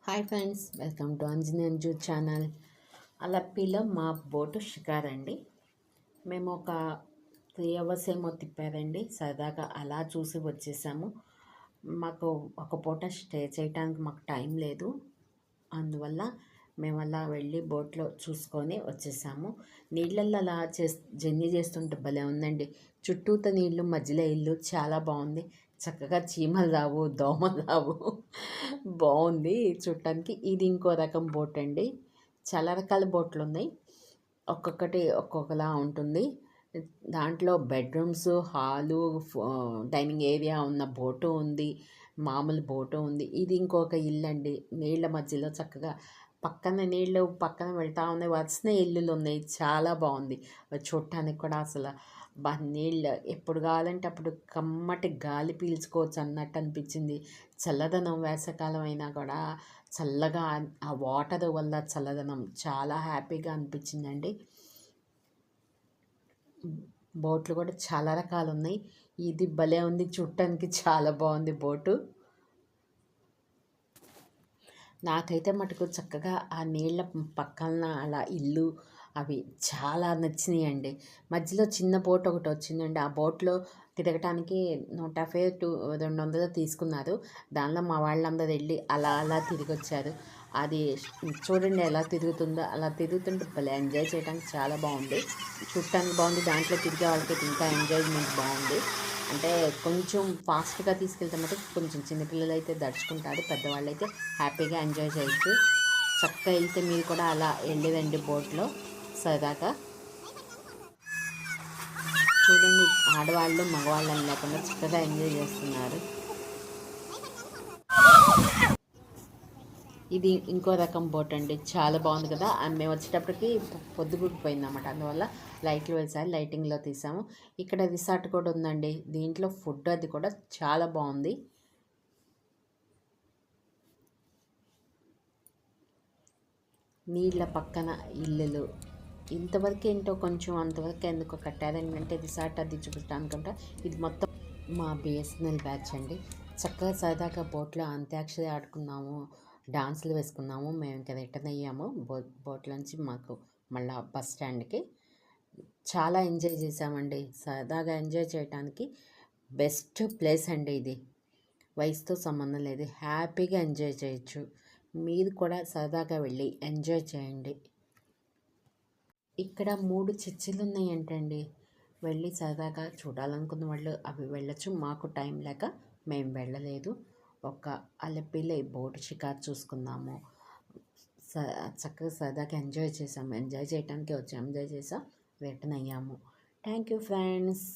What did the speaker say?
Hi friends, welcome to Anjani Anju channel. అలప్పిలో మా boat షికారండి. మేము ఒక 3 అవర్స్ ఏమో తిప్పారండి. సరదాగా అలా చూసి వచ్చేసాము. మాకు ఒక పూట స్టే చేయడానికి మాకు టైం లేదు. అందువల్ల మేము అలా వెళ్ళి బోట్లో చూసుకొని వచ్చేసాము. నీళ్ళల్లో అలా జర్నీ చేస్తుంటే భలే ఉందండి. చుట్టూత నీళ్ళు, మధ్యలో ఇల్లు చాలా బాగుంది. చక్కగా చీమలు రావు, దోమలు రావు. బాగుంది చూడటానికి. ఇది ఇంకో రకం బోట్ అండి. చాలా రకాల బోట్లు ఉన్నాయి, ఒక్కొక్కటి ఒక్కొక్కలా ఉంటుంది. దాంట్లో బెడ్రూమ్స్, హాలు, డైనింగ్ ఏరియా ఉన్న బోటు ఉంది, మామూలు బోటు ఉంది. ఇది ఇంకొక ఇల్లు అండి. నీళ్ళ మధ్యలో చక్కగా పక్కన నీళ్ళు పక్కన వెళ్తూ ఉన్నాయి, వరుసనే ఇల్లులు ఉన్నాయి. చాలా బాగుంది చూడటానికి కూడా. అసలు నీళ్ళు ఎప్పుడు కావాలంటే అప్పుడు కమ్మటి గాలి పీల్చుకోవచ్చు అన్నట్టు అనిపించింది. చల్లదనం, వేసవికాలం అయినా కూడా చల్లగా ఆ వాటర్ వల్ల చల్లదనం చాలా హ్యాపీగా అనిపించిందండి. బోట్లు కూడా చాలా రకాలు ఉన్నాయి. ఇది భలే ఉంది చూడటానికి, చాలా బాగుంది బోటు. నాకైతే మటుకు చక్కగా ఆ నీళ్ళ పక్కన అలా ఇల్లు అవి చాలా నచ్చినాయండి. మధ్యలో చిన్న బోట్ ఒకటి వచ్చిందండి. ఆ బోట్లో తిరగటానికి 150 to 200 తీసుకున్నారు. దానిలో మా వాళ్ళందరూ వెళ్ళి అలా అలా తిరిగి వచ్చారు. అది చూడండి ఎలా తిరుగుతుందో. అలా తిరుగుతుంటే భలే ఎంజాయ్ చేయడానికి చాలా బాగుంది. చూడటానికి బాగుంది, దాంట్లో తిరిగే వాళ్ళకి ఇంకా ఎంజాయ్మెంట్ బాగుంది. అంటే కొంచెం ఫాస్ట్గా తీసుకెళ్తే మటుకు కొంచెం చిన్నపిల్లలు అయితే దడుచుకుంటారు, పెద్దవాళ్ళు అయితే హ్యాపీగా ఎంజాయ్ చేయొచ్చు. చక్కగా వెళ్తే మీరు కూడా అలా వెళ్ళేదండి బోట్లో సరదాగా. చూడండి, ఆడవాళ్ళు మగవాళ్ళు అని లేకుండా చక్కగా ఎంజాయ్ చేస్తున్నారు. ఇది ఇంకో రకం బోట్ అండి, చాలా బాగుంది కదా. మేము వచ్చేటప్పటికి పొద్దుగుడిపోయిందన్నమాట. అందువల్ల లైట్లు వేసారు, లైటింగ్లో తీసాము. ఇక్కడ రిసార్ట్ కూడా ఉందండి. దీంట్లో ఫుడ్ అది కూడా చాలా బాగుంది. నీళ్ళ పక్కన ఇల్లులు. ఇంతవరకు ఏంటో కొంచెం అంతవరకు ఎందుకో కట్టారంటే రిసార్ట్ అది చూపించడానికంటే. ఇది మొత్తం మా బిఎస్ఎన్ఎల్ బ్యాచ్ అండి. చక్కగా సరదాగా బోట్లో అంత్యాక్షరి ఆడుకున్నాము, డాన్సులు వేసుకున్నాము. మేము ఇంకా రిటర్న్ అయ్యాము బోట్లోంచి మాకు మళ్ళీ బస్ స్టాండ్కి. చాలా ఎంజాయ్ చేసామండి. సరదాగా ఎంజాయ్ చేయడానికి బెస్ట్ ప్లేస్ అండి ఇది. వయసుతో సంబంధం లేదు, హ్యాపీగా ఎంజాయ్ చేయొచ్చు. మీరు కూడా సరదాగా వెళ్ళి ఎంజాయ్ చేయండి. ఇక్కడ 3 చర్చిలు ఉన్నాయంటండి. వెళ్ళి సరదాగా చూడాలనుకున్న వాళ్ళు అవి వెళ్ళచ్చు. మాకు టైం లేక మేము వెళ్ళలేదు. ఒక అలపిలో బోటు షికారు చూసుకున్నాము. చక్కగా సరదాగా ఎంజాయ్ చేసాము. ఎంజాయ్ చేయడానికి వచ్చాము, ఎంజాయ్ చేసాం, రిటర్న్ అయ్యాము. Thank you friends.